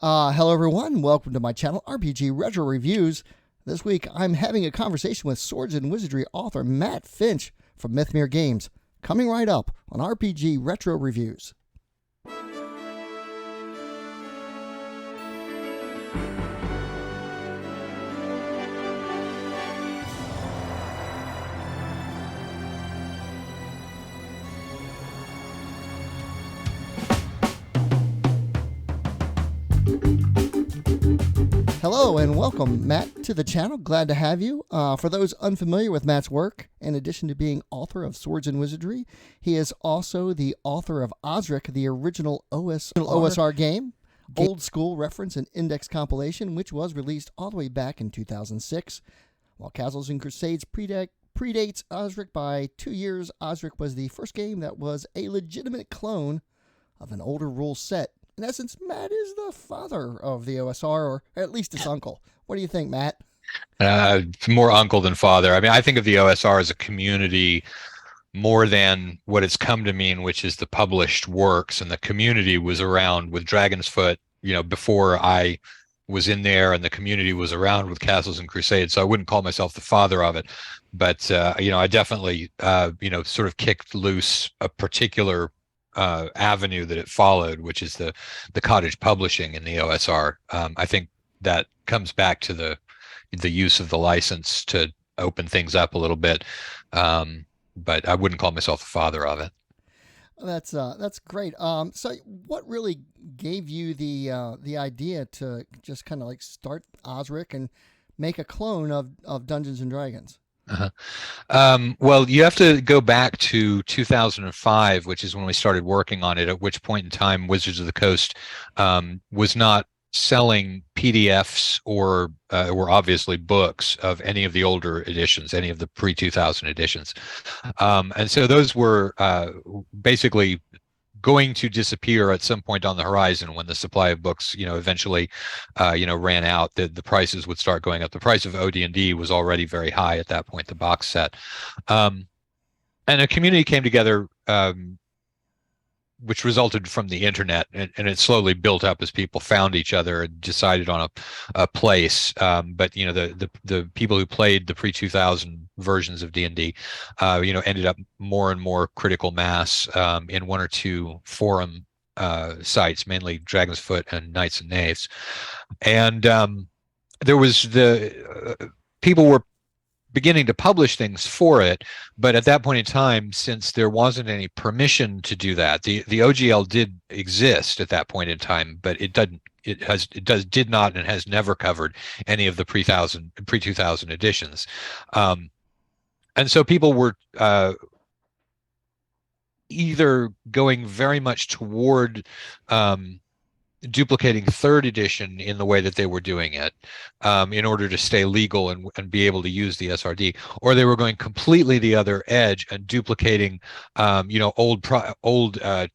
Hello, everyone. Welcome to my channel, RPG Retro Reviews. This week, I'm having a conversation with Swords and Wizardry author Matt Finch from Mythmere Games. Coming right up on RPG Retro Reviews. Hello and welcome, Matt, to the channel. Glad to have you. For those unfamiliar with Matt's work, in addition to being author of Swords and Wizardry, he is also the author of OSRIC, the original OSR game, old school reference and index compilation, which was released all the way back in 2006. While Castles and Crusades predates OSRIC by 2 years, OSRIC was the first game that was a legitimate clone of an older rule set. In essence, Matt is the father of the OSR, or at least his uncle. What do you think, Matt? More uncle than father. I mean, I think of the OSR as a community more than what it's come to mean, which is the published works. And the community was around with Dragon's Foot, before I was in there, and the community was around with Castles and Crusades. So I wouldn't call myself the father of it, but I definitely, sort of kicked loose a particular avenue that it followed, which is the cottage publishing in the OSR. I think that comes back to the use of the license to open things up a little bit, but I wouldn't call myself the father of it. That's great. So what really gave you the idea to just kind of like start OSRIC and make a clone of Dungeons and Dragons? Uh-huh. Well, you have to go back to 2005, which is when we started working on it, at which point in time Wizards of the Coast was not selling PDFs or obviously books of any of the older editions, any of the pre-2000 editions. And so those were basically going to disappear at some point on the horizon when the supply of books, eventually, ran out. The prices would start going up. The price of OD&D was already very high at that point, the box set. And a community came together, which resulted from the internet, and it slowly built up as people found each other and decided on a place. But the people who played the pre-2000 versions of D&D, ended up more and more critical mass in one or two forum sites, mainly Dragon's Foot and Knights and Knaves. And there was people were beginning to publish things for it, but at that point in time, since there wasn't any permission to do that, the OGL did exist at that point in time, but it did not and has never covered any of the pre-2000 editions, and so people were either going very much toward duplicating third edition in the way that they were doing it, in order to stay legal and be able to use the SRD, or they were going completely the other edge and duplicating, old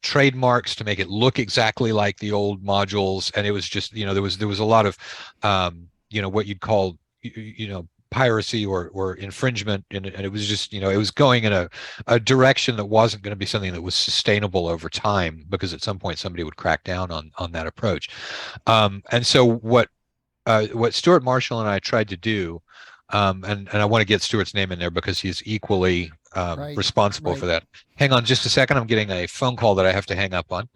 trademarks to make it look exactly like the old modules. And it was just, there was a lot of, what you'd call, piracy or infringement, and it was just, it was going in a direction that wasn't going to be something that was sustainable over time, because at some point somebody would crack down on that approach. And so what Stuart Marshall and I tried to do, and I want to get Stuart's name in there because he's equally responsible for that. Hang on just a second. I'm getting a phone call that I have to hang up on.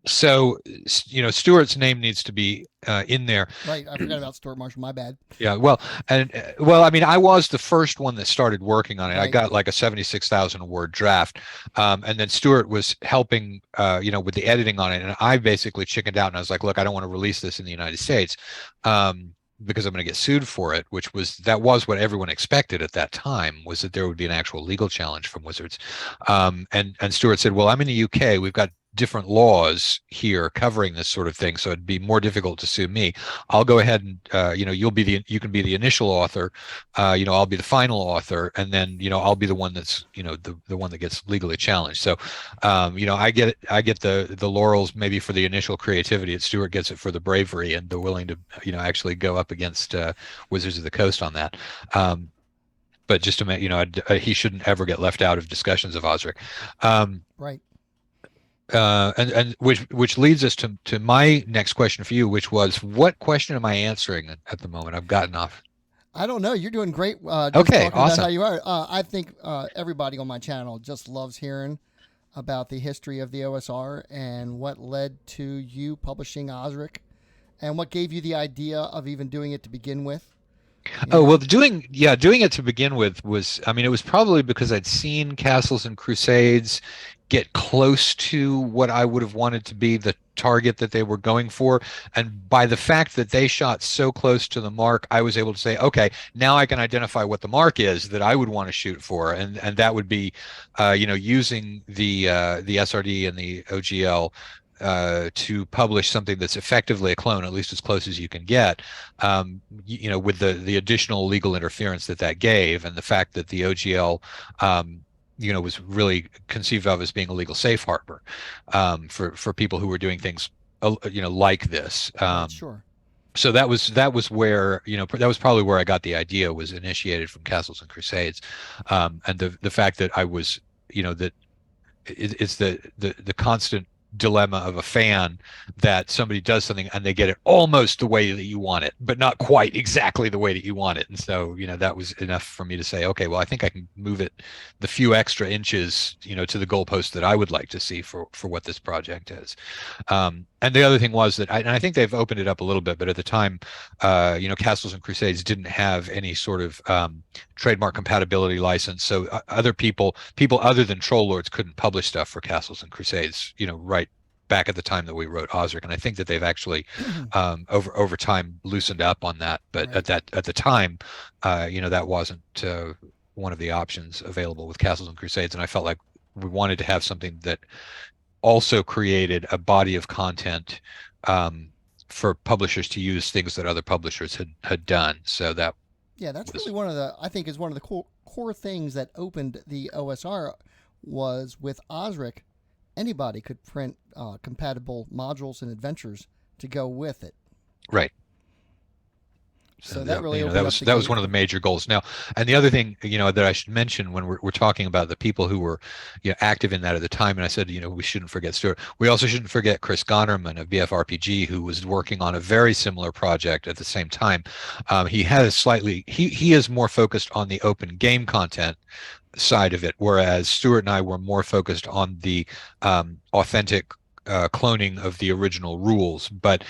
So, Stuart's name needs to be in there. Right. I forgot about Stuart Marshall. My bad. Yeah. Well, I mean, I was the first one that started working on it. Right. I got like a 76,000 word draft. And then Stuart was helping, with the editing on it. And I basically chickened out and I was like, look, I don't want to release this in the United States, because I'm going to get sued for it, that was what everyone expected at that time, was that there would be an actual legal challenge from Wizards. And Stuart said, well, I'm in the UK. We've got different laws here covering this sort of thing, so it'd be more difficult to sue me. I'll go ahead and you can be the initial author, I'll be the final author, and then I'll be the one that's the one that gets legally challenged. So I get the laurels maybe for the initial creativity, and Stuart gets it for the bravery and the willing to actually go up against Wizards of the Coast on that. But just to he shouldn't ever get left out of discussions of OSRIC. Right. And which leads us to my next question for you, which was, what question am I answering at the moment? I've gotten off. I don't know. You're doing great. Just Okay, talking about how awesome. you are. I think everybody on my channel just loves hearing about the history of the OSR and what led to you publishing OSRIC and what gave you the idea of even doing it to begin with. You Oh, know. well, doing it to begin with was, I mean, it was probably because I'd seen Castles and Crusades get close to what I would have wanted to be the target that they were going for. And by the fact that they shot so close to the mark, I was able to say, okay, now I can identify what the mark is that I would want to shoot for. And that would be, using the SRD and the OGL to publish something that's effectively a clone, at least as close as you can get, with the additional legal interference that gave, and the fact that the OGL, was really conceived of as being a legal safe harbor for people who were doing things, like this. Right. Sure. So that was where, that was probably where I got the idea, was initiated from Castles and Crusades, and the fact that I was, that it's the constant dilemma of a fan, that somebody does something and they get it almost the way that you want it, but not quite exactly the way that you want it. And so, that was enough for me to say, okay, well, I think I can move it the few extra inches, to the goalpost that I would like to see for what this project is. And the other thing was that and I think they've opened it up a little bit, but at the time, Castles and Crusades didn't have any sort of trademark compatibility license. So other people other than Troll Lords couldn't publish stuff for Castles and Crusades, right back at the time that we wrote OSRIC. And I think that they've actually over time loosened up on that. But Right. at the time, that wasn't one of the options available with Castles and Crusades. And I felt like we wanted to have something that also created a body of content for publishers to use things that other publishers had done. So that Yeah, that's really was one of the. I think is one of the core things that opened the OSR was with OSRIC. Anybody could print compatible modules and adventures to go with it. right. So So that that, really that opened up was the that was gate one of for. the major goals. Now, and the other thing, that I should mention when we're talking about the people who were, active in that at the time, and I said, we shouldn't forget Stuart. We also shouldn't forget Chris Gonerman of BFRPG, who was working on a very similar project at the same time. He has he is more focused on the open game content side of it, whereas Stuart and I were more focused on the authentic cloning of the original rules. But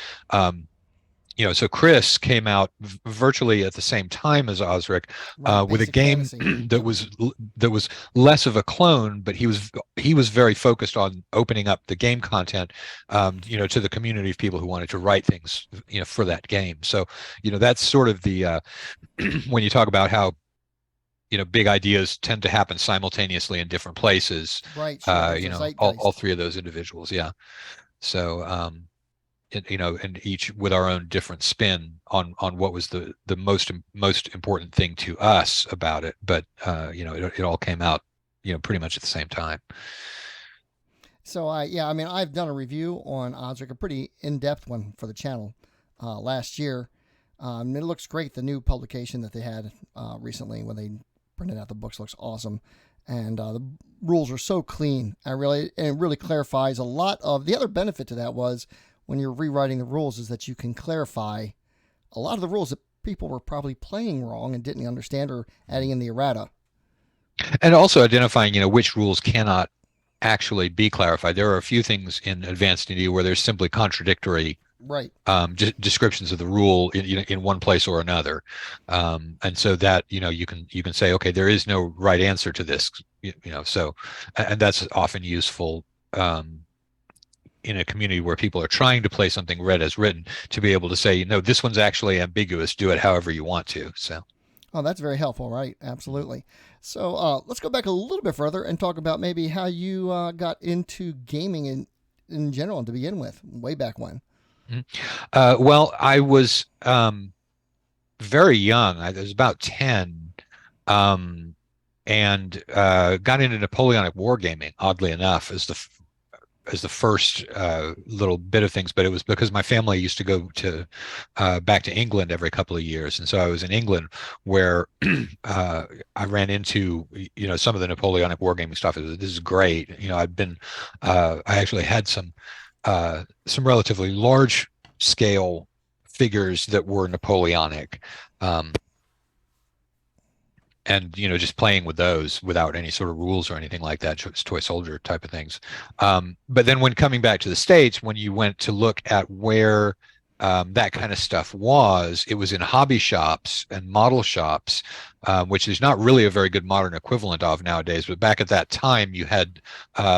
so Chris came out virtually at the same time as Osric, Right, with a basic game fantasy. that was less of a clone, but he was very focused on opening up the game content, to the community of people who wanted to write things, for that game. So, that's sort of the when you talk about how, big ideas tend to happen simultaneously in different places. Right, sure. There's a All zeitgeist. three of those individuals, yeah. So, and each with our own different spin on what was the most important thing to us about it. But it all came out, pretty much at the same time. So I mean, I've done a review on OSRIC, a pretty in-depth one for the channel last year. It looks great. The new publication that they had recently when they printed out the books looks awesome, and the rules are so clean. And it really clarifies a lot of the other benefit to that was when you're rewriting the rules is that you can clarify a lot of the rules that people were probably playing wrong and didn't understand or adding in the errata. And also identifying, which rules cannot actually be clarified. There are a few things in Advanced D&D where there's simply contradictory Right. descriptions of the rule in one place or another, and so that you can say, okay, there is no right answer to this, so, and that's often useful in a community where people are trying to play something read as written, to be able to say, no, this one's actually ambiguous, do it however you want to. So Oh, that's very helpful, right? Absolutely. So let's go back a little bit further and talk about maybe how you got into gaming in general to begin with, way back when. well, I was very young. I was about 10, and got into Napoleonic wargaming, oddly enough, as as the first little bit of things, but it was because my family used to go to back to England every couple of years, and so I was in England where I ran into some of the Napoleonic wargaming stuff. This is great. I actually had some relatively large scale figures that were Napoleonic. And just playing with those without any sort of rules or anything like that, just toy soldier type of things. But then when coming back to the States, when you went to look at where that kind of stuff was, it was in hobby shops and model shops, which there's not really a very good modern equivalent of nowadays. But back at that time, you had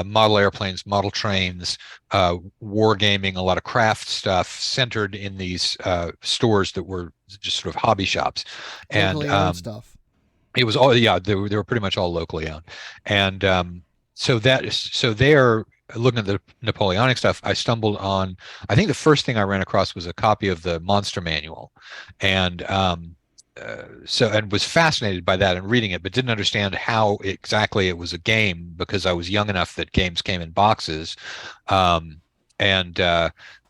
model airplanes, model trains, wargaming, a lot of craft stuff centered in these stores that were just sort of hobby shops. Locally owned stuff. It was all, yeah, they were pretty much all locally owned. And so there, looking at the Napoleonic stuff, I stumbled on, I think the first thing I ran across was a copy of the Monster Manual. And and was fascinated by that and reading it, but didn't understand how exactly it was a game because I was young enough that games came in boxes.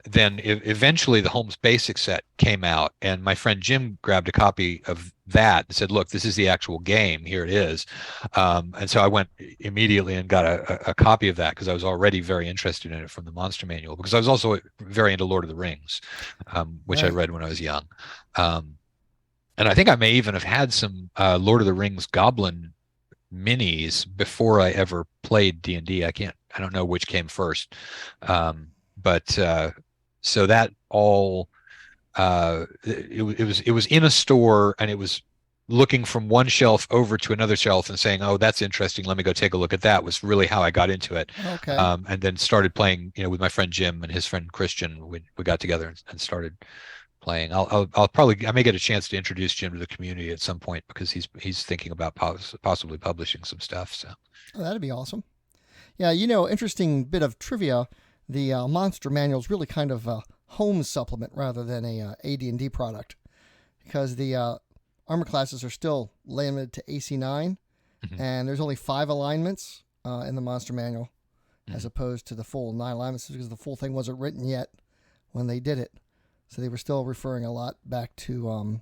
Then eventually the Holmes Basic set came out, and my friend Jim grabbed a copy of that and said, look, this is the actual game. Here it is. And so I went immediately and got a copy of that because I was already very interested in it from the Monster Manual, because I was also very into Lord of the Rings, which Right. I read when I was young. And I think I may even have had some Lord of the Rings Goblin minis before I ever played D&D. I don't know which came first. But so that all it was in a store, and it was looking from one shelf over to another shelf and saying, oh, that's interesting, let me go take a look at that, was really how I got into it. Okay. And then started playing with my friend Jim and his friend Christian. We got together and started playing. I may get a chance to introduce Jim to the community at some point, because he's thinking about possibly publishing some stuff. So That'd be awesome. Yeah, interesting bit of trivia. The Monster Manual is really kind of a home supplement rather than a AD&D product, because the armor classes are still limited to AC9, and there's only 5 alignments in the Monster Manual, as opposed to the full 9 alignments, because the full thing wasn't written yet when they did it. So they were still referring a lot back to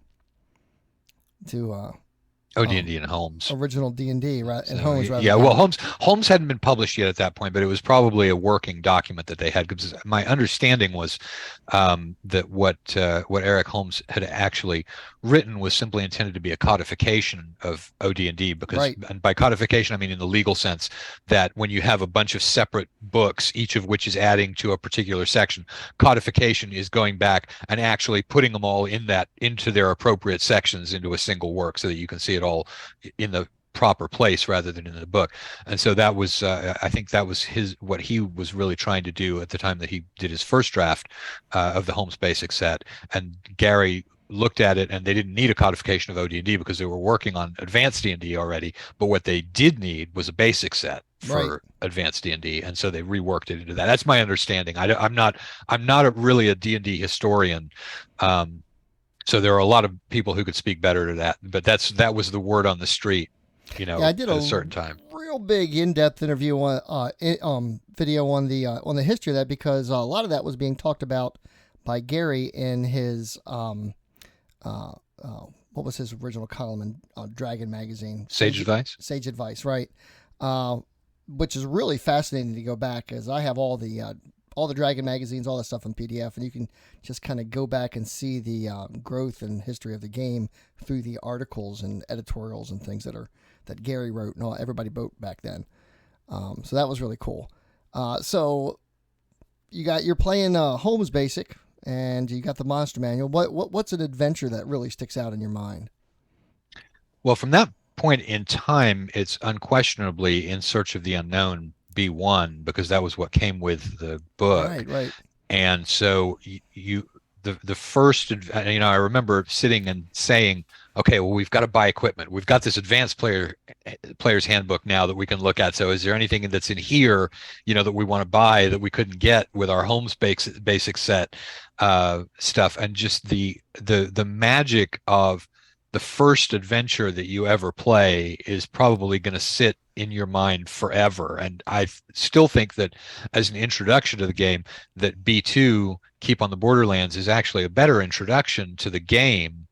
OD&D and Holmes. Original D&D, right? And Holmes, rather. Yeah, well, Holmes hadn't been published yet at that point, but it was probably a working document that they had. Because my understanding was that what Eric Holmes had actually written was simply intended to be a codification of OD&D, because, and by codification I mean in the legal sense, that when you have a bunch of separate books, each of which is adding to a particular section, codification is going back and actually putting them all into their appropriate sections into a single work, so that you can see it all in the proper place rather than in the book. And so that was I think that was what he was really trying to do at the time that he did his first draft of the Holmes Basic set. And Gary looked at it, and they didn't need a codification of OD&D because they were working on advanced D&D already, but what they did need was a basic set for advanced D&D, and so they reworked it into that. That's my understanding. I'm not really a D&D historian, so there are a lot of people who could speak better to that, but that was the word on the street, I did at a certain time. Real big in-depth interview on video on the history of that, because a lot of that was being talked about by Gary in his what was his original column in Dragon magazine? Sage Advice. Sage Advice, right? Which is really fascinating to go back, as I have all the Dragon magazines, all that stuff in PDF, and you can just kind of go back and see the growth and history of the game through the articles and editorials and things that Gary wrote and everybody wrote back then. So that was really cool. So you're playing Holmes Basic, and you got the Monster Manual. What's an adventure that really sticks out in your mind? Well, from that point in time, it's unquestionably In Search of the Unknown B1, because that was what came with the book. Right. And so the first, I remember sitting and saying, okay, well, we've got to buy equipment. We've got this advanced player's handbook now that we can look at. So is there anything that's in here, that we want to buy that we couldn't get with our Holmes basic set stuff? And just the magic of the first adventure that you ever play is probably going to sit in your mind forever. And I still think that as an introduction to the game, that B2 Keep on the Borderlands is actually a better introduction to the game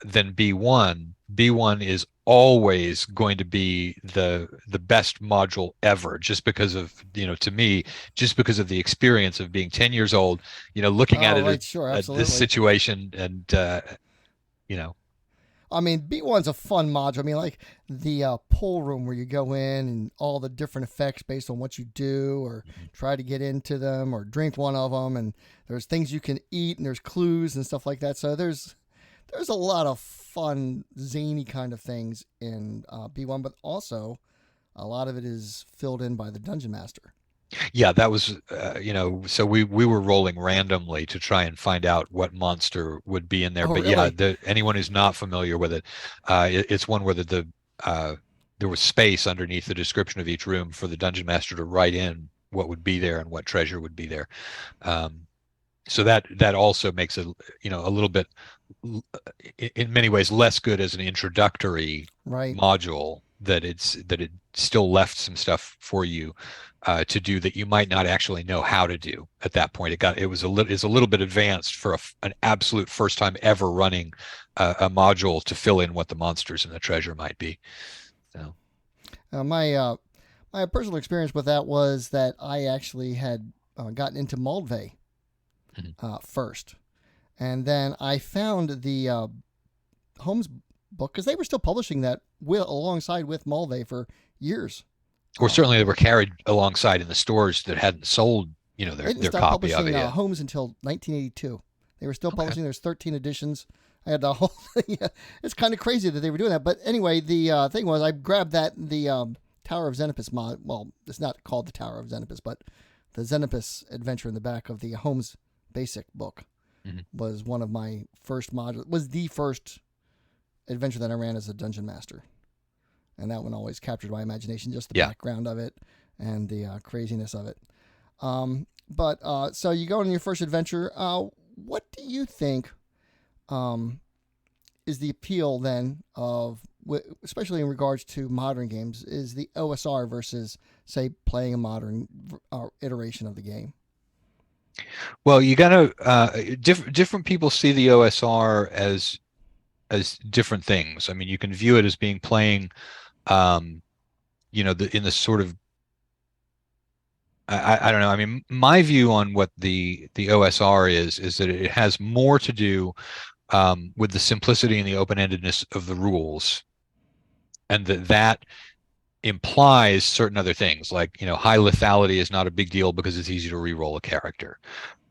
than B1. B1 is always going to be the best module ever, just because of, to me, just because of the experience of being 10 years old, looking at Oh, it right, sure, at this absolutely. situation, and you know I mean, B1's a fun module. I mean, like the pool room where you go in and all the different effects based on what you do or try to get into them or drink one of them. And there's things you can eat and there's clues and stuff like that. So there's a lot of fun, zany kind of things in B1, but also a lot of it is filled in by the dungeon master. Yeah, that was, so we were rolling randomly to try and find out what monster would be in there. Oh, But yeah, really? anyone who's not familiar with it, it's one where uh, there was space underneath the description of each room for the dungeon master to write in what would be there and what treasure would be there. Um, so that also makes it, a little bit, in many ways, less good as an introductory Right. module, that it still left some stuff for you to do that you might not actually know how to do at that point. It's a little bit advanced for an absolute first time ever running a module to fill in what the monsters and the treasure might be. So My personal experience with that was that I actually had gotten into Moldvay mhm. first, and then I found the Holmes book because they were still publishing that alongside with Moldvay for years. Or certainly they They were carried alongside in the stores that hadn't sold, didn't their stop copy of publishing it yet. Holmes until 1982. They were still Okay. publishing. There's 13 editions. I had the whole. Yeah, it's kind of crazy that they were doing that. But anyway, the thing was, I grabbed the Tower of Xenopus mod. Well, it's not called the Tower of Xenopus, but the Xenopus adventure in the back of the Holmes basic book Mhm. was one of my first modules. Was the first adventure that I ran as a dungeon master, and that one always captured my imagination. Just the Yeah. background of it and the craziness of it. But so you go on your first adventure. What do you think um, is the appeal then of, especially in regards to modern games, is the OSR versus, say, playing a modern iteration of the game? Well, you gotta different people see the OSR as different things. I mean, you can view it as being playing, um, in the sort of, I don't know. I mean, my view on what the OSR is that it has more to do with the simplicity and the open-endedness of the rules, and that implies certain other things, like, high lethality is not a big deal because it's easy to re-roll a character,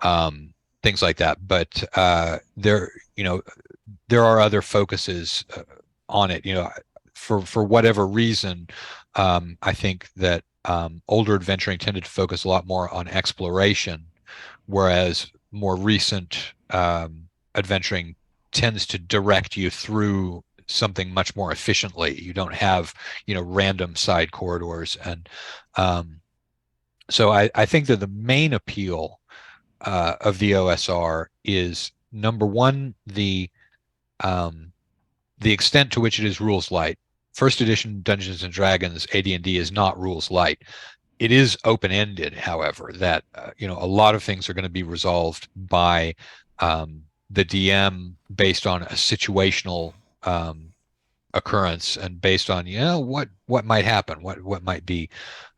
um, things like that. But there are other focuses on it. For whatever reason, I think that older adventuring tended to focus a lot more on exploration, whereas more recent adventuring tends to direct you through something much more efficiently. You don't have, random side corridors. And so I think that the main appeal of the OSR is, number one, um, the extent to which it is rules light. First edition Dungeons and Dragons AD&D is not rules light. It is open-ended, however, that a lot of things are going to be resolved by the DM based on a situational occurrence, and based on, what might happen, what might be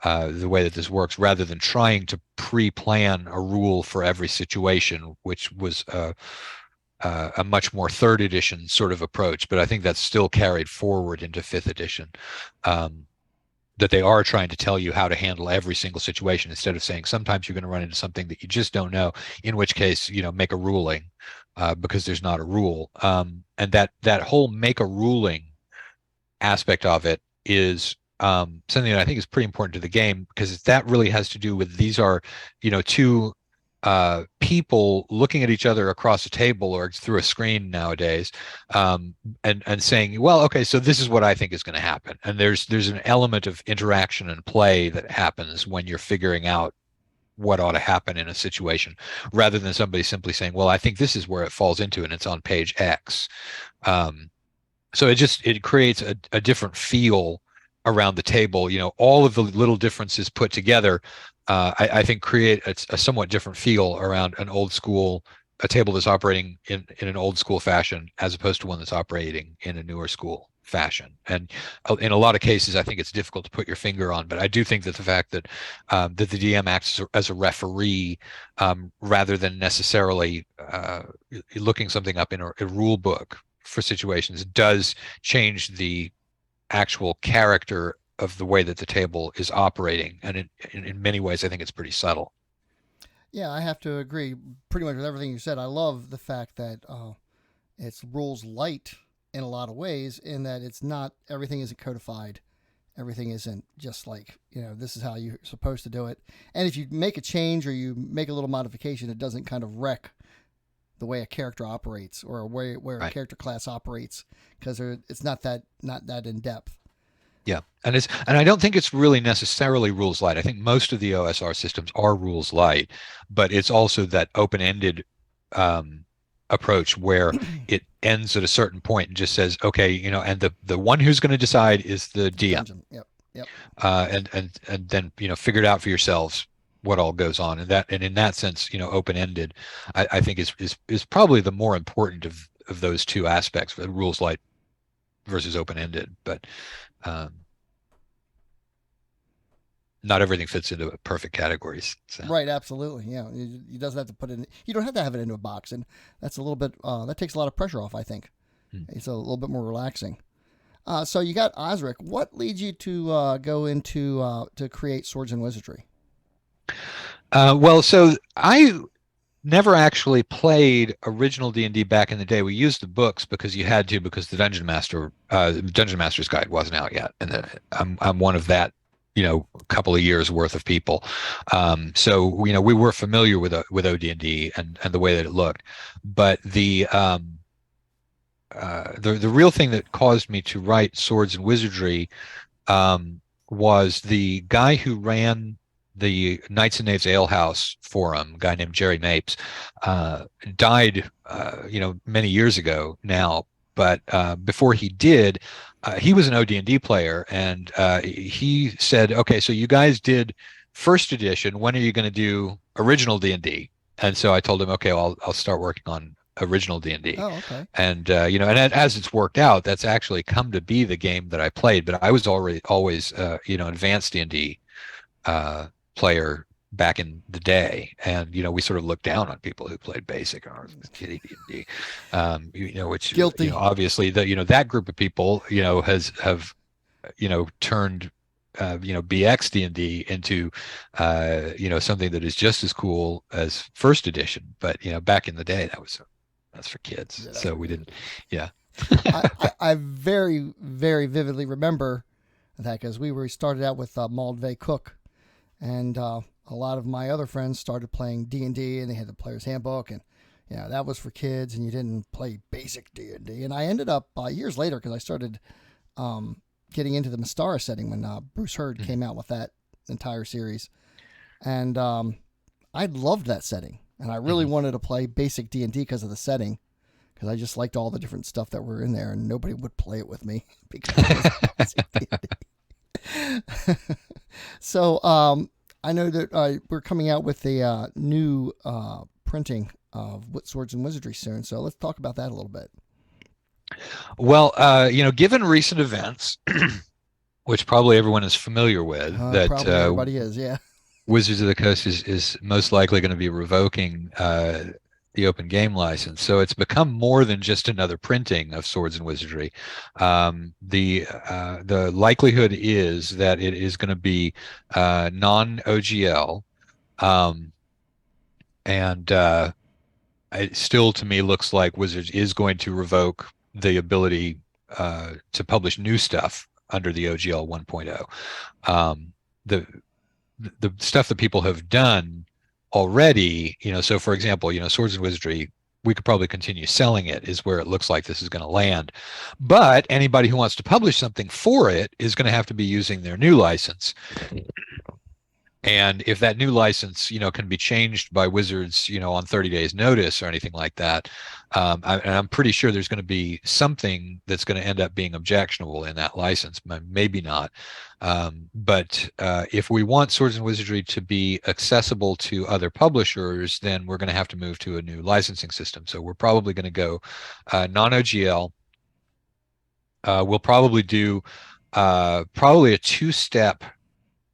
the way that this works, rather than trying to pre-plan a rule for every situation, which was a much more third edition sort of approach. But I think that's still carried forward into fifth edition. That they are trying to tell you how to handle every single situation, instead of saying sometimes you're going to run into something that you just don't know, in which case, make a ruling, because there's not a rule. And that whole make a ruling aspect of it is something that I think is pretty important to the game, because that really has to do with, these are, two people looking at each other across a table or through a screen nowadays, and saying, well, okay, so this is what I think is going to happen. And there's an element of interaction and play that happens when you're figuring out what ought to happen in a situation, rather than somebody simply saying, well, I think this is where it falls into, and it's on page X. So it creates a different feel around the table, all of the little differences put together, I think create a somewhat different feel around a table that's operating in an old school fashion as opposed to one that's operating in a newer school fashion. And in a lot of cases, I think it's difficult to put your finger on, but I do think that the fact that that the DM acts as a referee rather than necessarily looking something up in a rule book for situations does change the actual character of the way that the table is operating. And in many ways, I think it's pretty subtle. Yeah, I have to agree pretty much with everything you said. I love the fact that it's rules light in a lot of ways, in that it's not, everything isn't codified. Everything isn't just like, this is how you're supposed to do it. And if you make a change or you make a little modification, it doesn't kind of wreck the way a character operates or where Right. a character class operates, because it's not that in depth. Yeah, and I don't think it's really necessarily rules light. I think most of the OSR systems are rules light, but it's also that open-ended approach where it ends at a certain point and just says, okay, and the one who's going to decide is the DM. Dungeon. Yep. And then figure it out for yourselves what all goes on, and in that sense, open-ended, I think is probably the more important of those two aspects, rules light versus open-ended. But not everything fits into perfect categories. So. Right, absolutely. Yeah, he doesn't have to put it. You don't have to have it into a box, and that's a little bit. That takes a lot of pressure off, I think. It's a little bit more relaxing. So you got OSRIC. What leads you to go into to create Swords and Wizardry? Well, so I never actually played original D&D back in the day. We used the books because you had to, because the Dungeon Master's Guide wasn't out yet, and I'm one of that, a couple of years worth of people. So we were familiar with OD&D and the way that it looked, but the real thing that caused me to write Swords and Wizardry was the guy who ran the Knights and Knaves Ale House forum, a guy named Jerry Mapes, died, many years ago now. But before he did, he was an OD&D player, and he said, "Okay, so you guys did first edition. When are you going to do original D&D?" And so I told him, "Okay, I'll start working on original D&D." Oh, okay. And and as it's worked out, that's actually come to be the game that I played. But I was always advanced D&D player back in the day, and we sort of looked down on people who played basic or kiddie D&D, which Guilty. obviously that group of people have turned BX D&D into something that is just as cool as first edition. But back in the day, that's for kids. Yeah, so we didn't. Yeah. I very, very vividly remember that, because we started out with Maldvay Cook, and a lot of my other friends started playing D&D, and they had the player's handbook, and that was for kids, and you didn't play basic D&D. And I ended up years later, because I started getting into the Mystara setting when Bruce Hurd came out with that entire series, and I loved that setting, and I really wanted to play basic D&D because of the setting, because I just liked all the different stuff that were in there, and nobody would play it with me because it was basic D&D. So I know that we're coming out with a new printing of Swords and Wizardry soon, so let's talk about that a little bit. Well, given recent events, which probably everyone is familiar with, that probably everybody is, yeah. Wizards of the Coast is most likely going to be revoking the open game license. So it's become more than just another printing of Swords and Wizardry. The likelihood is that it is going to be non-OGL, and it still, to me, looks like Wizards is going to revoke the ability to publish new stuff under the OGL 1.0. The stuff that people have done already, so for example, Swords and Wizardry, we could probably continue selling it, is where it looks like this is going to land. But anybody who wants to publish something for it is going to have to be using their new license. And if that new license, can be changed by Wizards, on 30 days notice or anything like that, and I'm pretty sure there's going to be something that's going to end up being objectionable in that license. Maybe not. But if we want Swords and Wizardry to be accessible to other publishers, then we're going to have to move to a new licensing system. So we're probably going to go non-OGL. We'll probably do probably a two-step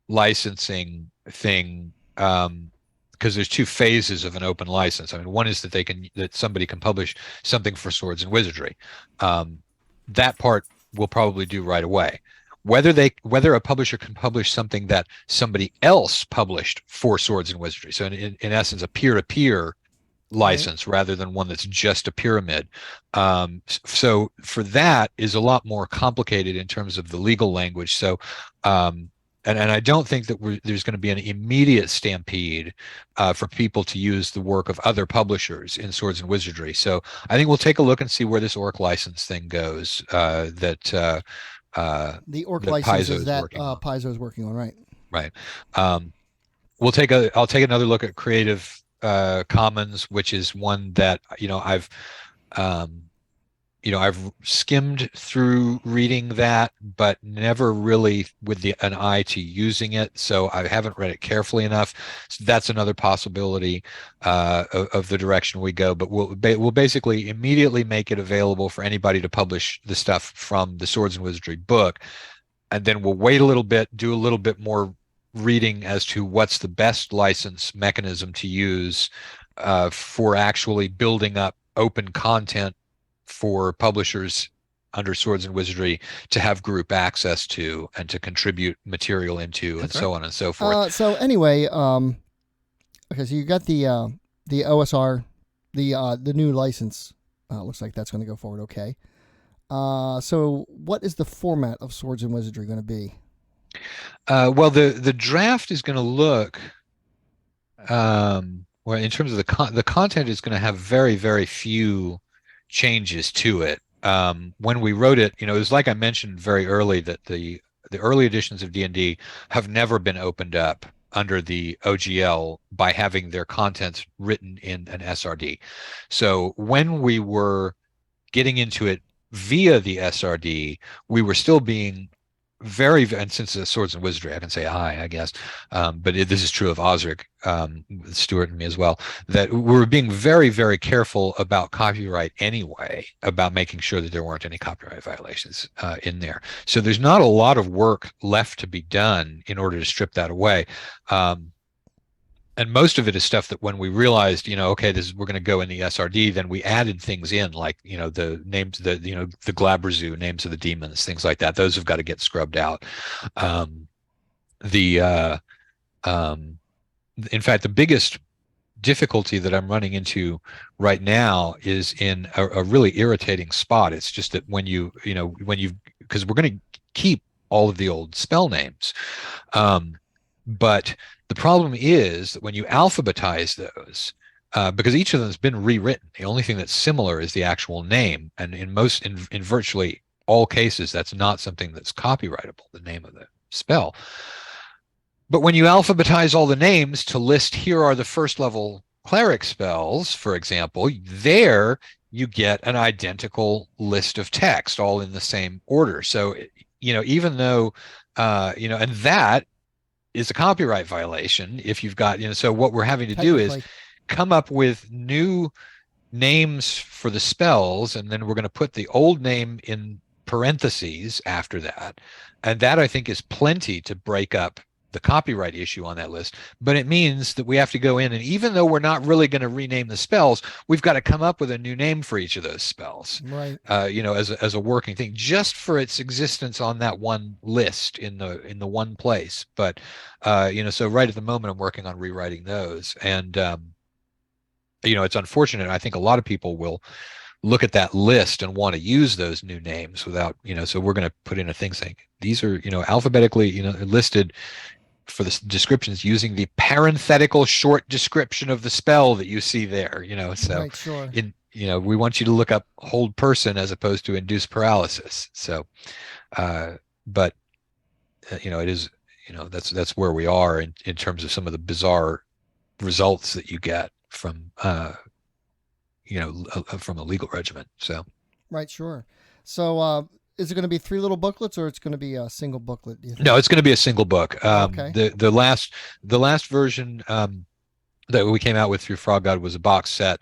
licensing thing, because there's two phases of an open license. I mean, one is that somebody can publish something for Swords and Wizardry. That part we'll probably do right away. Whether a publisher can publish something that somebody else published for Swords and Wizardry, so in essence a peer-to-peer license rather than one that's just a pyramid. So for that is a lot more complicated in terms of the legal language. So and I don't think that there's going to be an immediate stampede for people to use the work of other publishers in Swords and Wizardry. So I think we'll take a look and see where this ORC license thing goes. The ORC that license Paizo is that working on. Paizo is working on, right? Right. I'll take another look at Creative Commons, which is one that I've skimmed through reading that, but never really with an eye to using it. So I haven't read it carefully enough. So that's another possibility of the direction we go. But we'll basically immediately make it available for anybody to publish the stuff from the Swords and Wizardry book, and then we'll wait a little bit, do a little bit more reading as to what's the best license mechanism to use for actually building up open content for publishers under Swords and Wizardry to have group access to and to contribute material into, and so on and so forth. So anyway, okay, so you got the OSR, the new license. Looks like that's going to go forward okay. So what is the format of Swords and Wizardry going to be? Well, the draft is going to look, well, in terms of the content is going to have very, very few changes to it. When we wrote it, it was like I mentioned very early that the early editions of D&D have never been opened up under the OGL by having their contents written in an SRD. So when we were getting into it via the SRD, we were still being and since it's Swords and Wizardry, I can say I guess, but this is true of OSRIC, Stuart and me as well, that we were being very, very careful about copyright anyway, about making sure that there weren't any copyright violations in there. So there's not a lot of work left to be done in order to strip that away. And most of it is stuff that when we realized, okay, we're going to go in the SRD, then we added things in, like, the names, the Glabrezu, names of the demons, things like that. Those have got to get scrubbed out. In fact, the biggest difficulty that I'm running into right now is in a really irritating spot. It's just that because we're going to keep all of the old spell names, but the problem is that when you alphabetize those, because each of them has been rewritten, the only thing that's similar is the actual name, and in virtually all cases, that's not something that's copyrightable, the name of the spell. But when you alphabetize all the names to list, here are the first level cleric spells, for example, there you get an identical list of text, all in the same order. So, even though, and that is a copyright violation if you've got, so what we're having to do is come up with new names for the spells, and then we're going to put the old name in parentheses after that. And that, I think, is plenty to break up the copyright issue on that list. But it means that we have to go in, and even though we're not really going to rename the spells, we've got to come up with a new name for each of those spells, right? As a working thing, just for its existence on that one list in the one place. But so right at the moment, I'm working on rewriting those, and it's unfortunate. I think a lot of people will look at that list and want to use those new names without, so we're going to put in a thing saying these are, alphabetically, listed for the descriptions using the parenthetical short description of the spell that you see there, so right, sure. We want you to look up hold person as opposed to induce paralysis. So, but it is, that's where we are in terms of some of the bizarre results that you get from from a legal regimen. So Right, sure. So is it going to be 3 little booklets, or it's going to be a single booklet, do you think? no, it's going to be a single book. Okay. The last version that we came out with through Frog God was a box set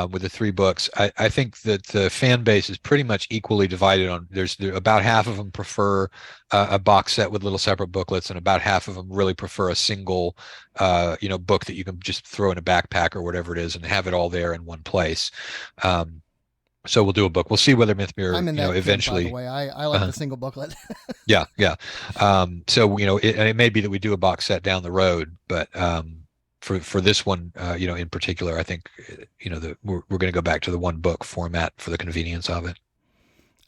with the 3 books. I think that the fan base is pretty much equally divided on. About half of them prefer a box set with little separate booklets, and about half of them really prefer a single, book that you can just throw in a backpack or whatever it is and have it all there in one place. So we'll do a book. We'll see whether Mythmere, I'm in that camp, by the eventually. way. I like the single booklet. Yeah, yeah. So it may be that we do a box set down the road, but for this one, in particular, I think, we're going to go back to the one book format for the convenience of it.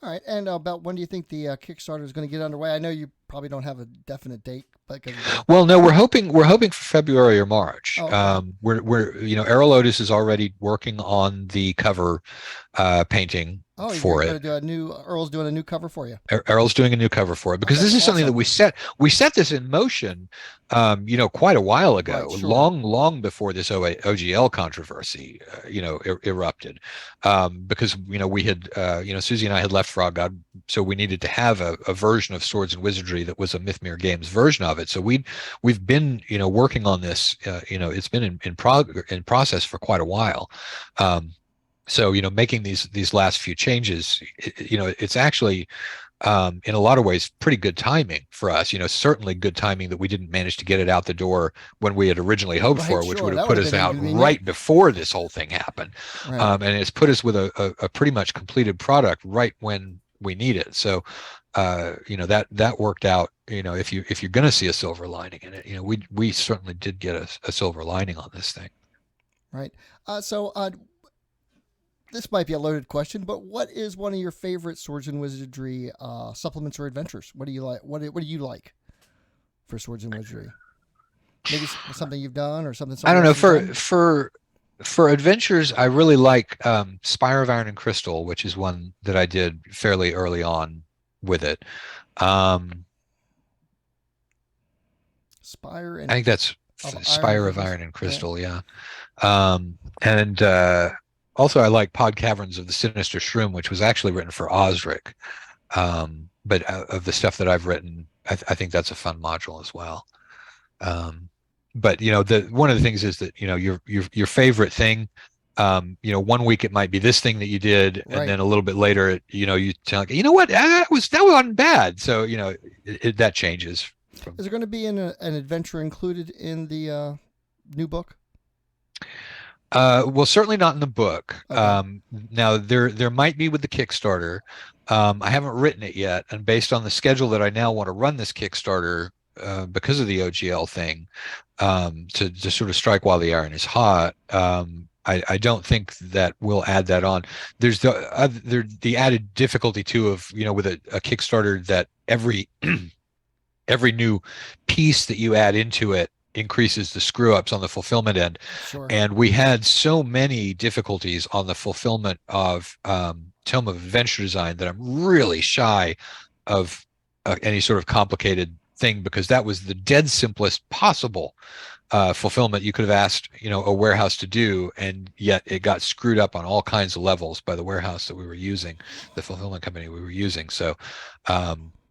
All right. And about when do you think the Kickstarter is going to get underway? I know you probably don't have a definite date, but Well, no, we're hoping for February or March. oh, okay. We're Errol Otis is already working on the cover painting Oh, you're for going to it. do a new. Earl's doing a new cover for you. Errol's doing a new cover for it because Okay, this is something that awesome. we set this in motion, quite a while ago, Right, sure. long before this OGL controversy, erupted, because we had, Susie and I had left Frog God, so we needed to have a version of Swords and Wizardry that was a Mythmere Games version of it. So we've been, working on this, it's been in process for quite a while. So making these last few changes, it's actually, in a lot of ways, pretty good timing for us. Certainly good timing that we didn't manage to get it out the door when we had originally hoped Right, for, which would sure. have That would put have us been out inconvenient. right before this whole thing happened. Right. And it's put us with a pretty much completed product right when we need it. So, that worked out. If you're going to see a silver lining in it, we certainly did get a silver lining on this thing. Right. So this might be a loaded question, but what is one of your favorite Swords and Wizardry supplements or adventures? What do you like? What do you like for Swords and Wizardry? Maybe something you've done or something I somebody don't know, else has for done. adventures, I really like Spire of Iron and Crystal, which is one that I did fairly early on with it. Um, Spire I and think that's of Iron Spire and of Crystal. Iron and Yeah. Crystal, yeah. And also I like Pod Caverns of the Sinister Shroom, which was actually written for OSRIC. But of the stuff that I've written, I think that's a fun module as well. But the one of the things is that your favorite thing, one week it might be this thing that you did, and Right. then a little bit later, you tell, you know what, that wasn't bad. So that changes from. Is there going to be an adventure included in the new book? Well, certainly not in the book. Okay. Now there might be with the Kickstarter. I haven't written it yet, and based on the schedule that I now want to run this Kickstarter, because of the OGL thing, to sort of strike while the iron is hot. I don't think that we'll add that on. There's the added difficulty too of with a Kickstarter that every every new piece that you add into it increases the screw ups on the fulfillment end. Sure. And we had so many difficulties on the fulfillment of Tome of Adventure Design that I'm really shy of any sort of complicated thing, because that was the dead simplest possible fulfillment you could have asked a warehouse to do, and yet it got screwed up on all kinds of levels by the warehouse that we were using, the fulfillment company we were using. So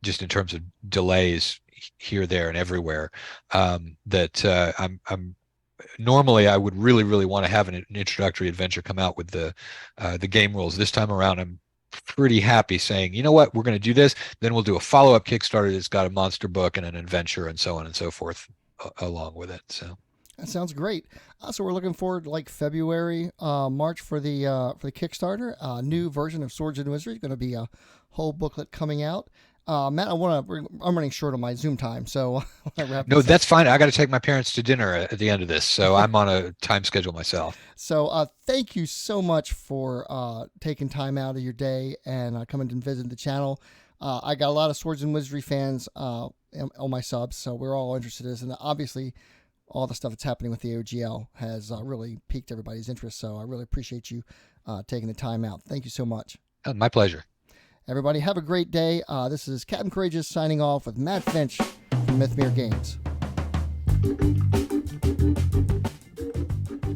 just in terms of delays here, there, and everywhere, that I'm normally I would really, really want to have an introductory adventure come out with the game rules. This time around, I'm pretty happy saying, you know what, we're going to do this. Then we'll do a follow-up Kickstarter that's got a monster book and an adventure and so on and so forth along with it. So That sounds great. So we're looking forward to like February, March for the Kickstarter. New version of Swords and Wizardry. Going to be a whole booklet coming out. Matt, I'm running short on my Zoom time, so I wrap no, this up. that's fine. I got to take my parents to dinner at the end of this, so I'm on a time schedule myself. So thank you so much for taking time out of your day and coming and visiting the channel. I got a lot of Swords and Wizardry fans on my subs, so we're all interested in this. And obviously, all the stuff that's happening with the OGL has really piqued everybody's interest. So I really appreciate you taking the time out. Thank you so much. My pleasure. Everybody have a great day. This is Captain Courageous signing off with Matt Finch from Mythmere Games.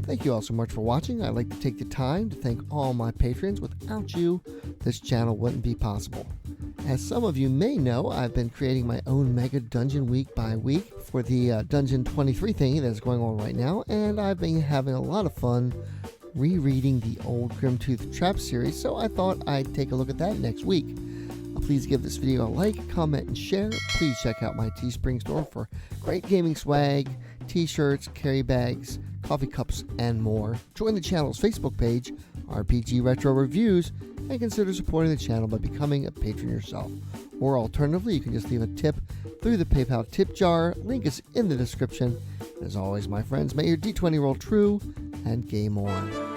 Thank you all so much for watching. I'd like to take the time to thank all my patrons. Without you, this channel wouldn't be possible. As some of you may know, I've been creating my own Mega Dungeon week by week for the Dungeon 23 thingy that's going on right now, and I've been having a lot of fun rereading the old Grimtooth Trap series, so I thought I'd take a look at that next week. Please give this video a like, comment, and share. Please check out my Teespring store for great gaming swag, t-shirts, carry bags, coffee cups, and more. Join the channel's Facebook page, RPG Retro Reviews, and consider supporting the channel by becoming a patron yourself. Or alternatively, you can just leave a tip through the PayPal tip jar. Link is in the description. As always, my friends, may your D20 roll true and game on.